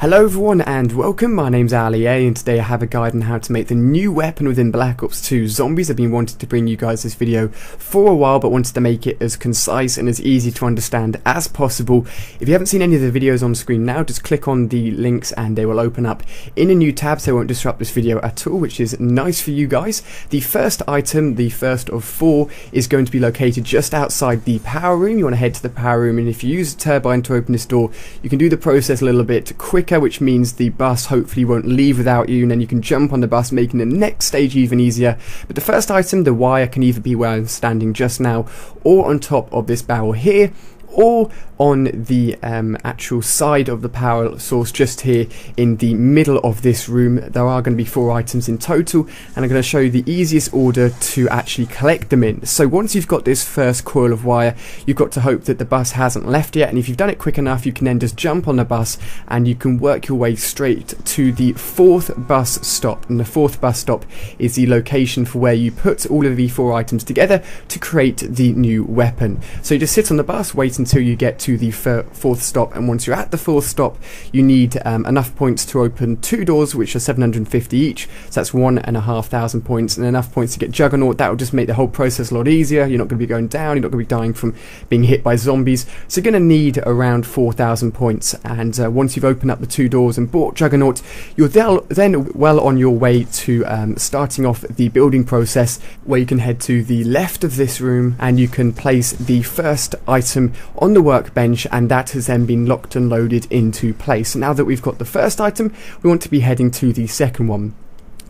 Hello everyone and welcome, my name's Ali A and today I have a guide on how to make the new weapon within Black Ops 2 Zombies. I've been wanting to bring you guys this video for a while but wanted to make it as concise and as easy to understand as possible. If you haven't seen any of the videos on screen now, just click on the links and they will open up in a new tab so it won't disrupt this video at all, which is nice for you guys. The first item, the first of 4, is going to be located just outside the power room. You want to head to the power room, and if you use a turbine to open this door, you can do the process a little bit quicker, which means the bus hopefully won't leave without you, and then you can jump on the bus, making the next stage even easier. But the first item, the wire, can either be where I'm standing just now, or on top of this barrel here, or on the actual side of the power source just here in the middle of this room. There are going to be 4 items in total, and I'm going to show you the easiest order to actually collect them in. So once you've got this first coil of wire, you've got to hope that the bus hasn't left yet, and if you've done it quick enough, you can then just jump on the bus and you can work your way straight to the 4th bus stop. And the 4th bus stop is the location for where you put all of the 4 items together to create the new weapon. So you just sit on the bus, wait until you get to the 4th stop, and once you're at the 4th stop, you need enough points to open 2 doors, which are 750 each, so that's 1,500 points, and enough points to get Juggernaut. That will just make the whole process a lot easier. You're not going to be going down, you're not going to be dying from being hit by zombies, so you're going to need around 4,000 points, and once you've opened up the 2 doors and bought Juggernaut, you're then well on your way to starting off the building process, where you can head to the left of this room and you can place the first item on the workbench, and that has then been locked and loaded into place. Now that we've got the first item, we want to be heading to the second one.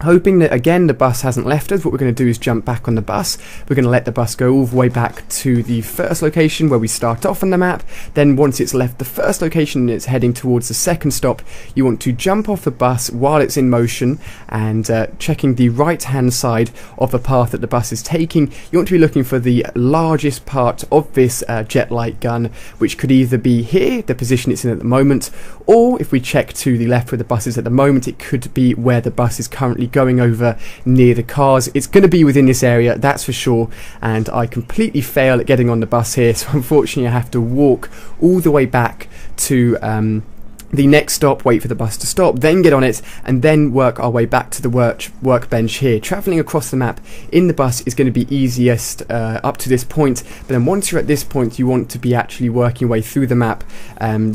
Hoping that again the bus hasn't left us, what we're going to do is jump back on the bus. We're going to let the bus go all the way back to the first location where we start off on the map. Then once it's left the first location and it's heading towards the second stop, you want to jump off the bus while it's in motion and checking the right hand side of the path that the bus is taking. You want to be looking for the largest part of this jet light gun, which could either be here, the position it's in at the moment, or if we check to the left where the bus is at the moment, it could be where the bus is currently going over near the cars. It's going to be within this area, that's for sure, and I completely fail at getting on the bus here, so unfortunately I have to walk all the way back to the next stop, wait for the bus to stop, then get on it, and then work our way back to the workbench here. Travelling across the map in the bus is going to be easiest up to this point, but then once you're at this point, you want to be actually working your way through the map,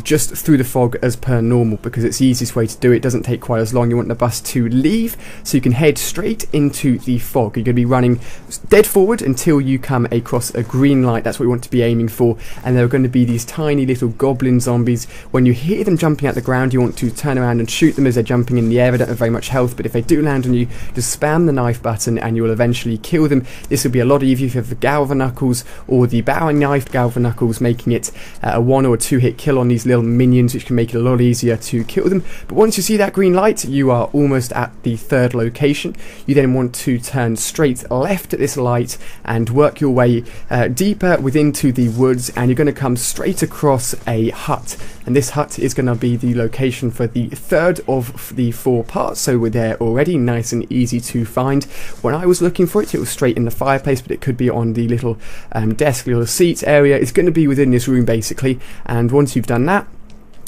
just through the fog as per normal, because it's the easiest way to do it. It doesn't take quite as long. You want the bus to leave, so you can head straight into the fog. You're going to be running dead forward until you come across a green light. That's what we want to be aiming for, and there are going to be these tiny little goblin zombies. When you hear them jumping at the ground, you want to turn around and shoot them as they're jumping in the air. They don't have very much health, but if they do land on you, just spam the knife button and you will eventually kill them. This will be a lot easier if you have the Galvanuckles or the Bowie knife Galvanuckles, making it a 1 or 2 hit kill on these little minions, which can make it a lot easier to kill them. But once you see that green light, you are almost at the 3rd location. You then want to turn straight left at this light and work your way deeper within to the woods, and you're going to come straight across a hut, and this hut is going to be the location for the 3rd of the 4 parts, so we're there already, nice and easy to find. When I was looking for it, it was straight in the fireplace, but it could be on the little desk, little seats area. It's going to be within this room basically, and once you've done that,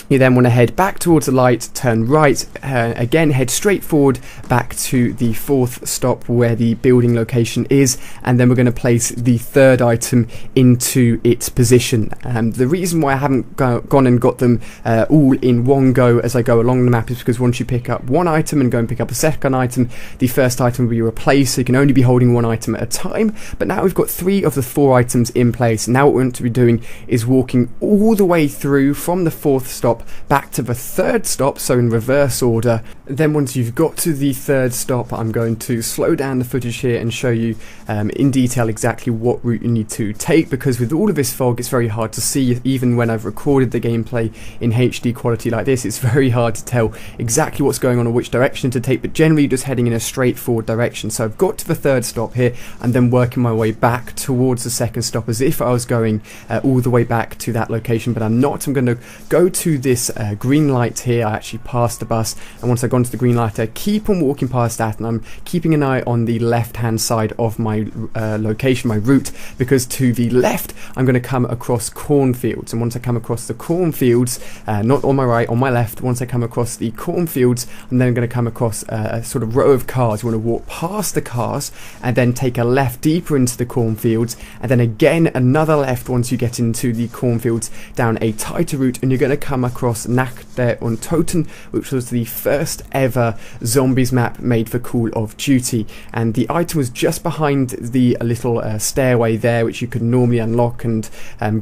you then want to head back towards the light, turn right, again head straight forward back to the 4th stop where the building location is, and then we're going to place the 3rd item into its position. The reason why I haven't gone and got them all in one go as I go along the map is because once you pick up one item and go and pick up a second item, the first item will be replaced, so you can only be holding one item at a time. But now we've got 3 of the 4 items in place. Now what we want to be doing is walking all the way through from the 4th stop back to the 3rd stop, so in reverse order. Then once you've got to the 3rd stop, I'm going to slow down the footage here and show you in detail exactly what route you need to take, because with all of this fog it's very hard to see. Even when I've recorded the gameplay in HD quality like this, it's very hard to tell exactly what's going on or which direction to take, but generally just heading in a straightforward direction. So I've got to the 3rd stop here and then working my way back towards the 2nd stop as if I was going all the way back to that location, but I'm not. I'm going to go to this green light here. I actually passed the bus, and once I got onto the green light, I keep on walking past that, and I'm keeping an eye on the left-hand side of my location, my route, because to the left, I'm going to come across cornfields, and once I come across the cornfields, not on my right, on my left, once I come across the cornfields, I'm then going to come across a sort of row of cars. You want to walk past the cars, and then take a left deeper into the cornfields, and then again another left once you get into the cornfields down a tighter route, and you're going to come across Nacht der Untoten, which was the first ever zombies map made for Call of Duty, and the item was just behind the little stairway there, which you could normally unlock and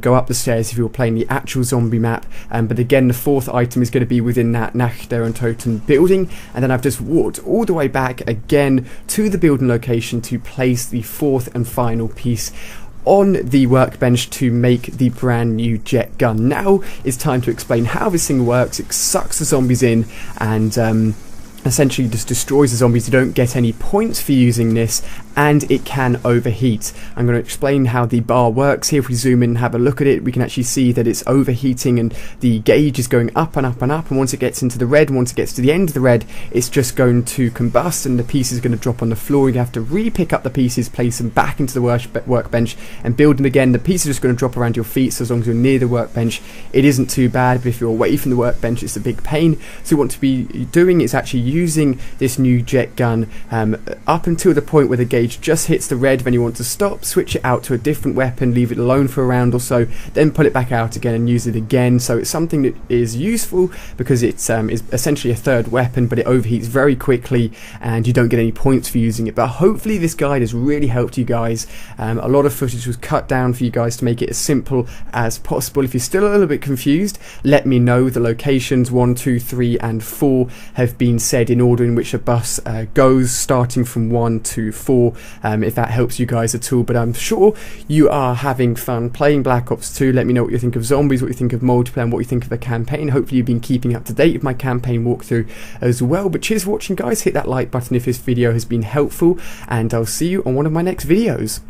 go up the stairs if you were playing the actual zombie map, but again the fourth item is going to be within that Nacht der Untoten building, and then I've just walked all the way back again to the building location to place the fourth and final piece on the workbench to make the brand new jet gun. Now it's time to explain how this thing works. It sucks the zombies in and essentially just destroys the zombies. You don't get any points for using this, and it can overheat. I'm going to explain how the bar works here. If we zoom in and have a look at it, we can actually see that it's overheating and the gauge is going up and up and up, and once it gets into the red, once it gets to the end of the red, it's just going to combust and the pieces are going to drop on the floor. You have to re-pick up the pieces, place them back into the workbench and build them again. The pieces are just going to drop around your feet, so as long as you're near the workbench it isn't too bad, but if you're away from the workbench it's a big pain. So what to be doing is actually using this new jet gun up until the point where the gauge just hits the red. Then you want to stop, switch it out to a different weapon, leave it alone for a round or so, then pull it back out again and use it again. So it's something that is useful because it's is essentially a third weapon, but it overheats very quickly and you don't get any points for using it. But hopefully this guide has really helped you guys. A lot of footage was cut down for you guys to make it as simple as possible. If you're still a little bit confused, let me know. The locations 1, 2, 3 and 4 have been said in order in which a bus goes, starting from 1 to 4, if that helps you guys at all. But I'm sure you are having fun playing Black Ops 2. Let me know what you think of zombies, what you think of multiplayer, and what you think of the campaign. Hopefully you've been keeping up to date with my campaign walkthrough as well. But cheers for watching guys, hit that like button if this video has been helpful, and I'll see you on one of my next videos.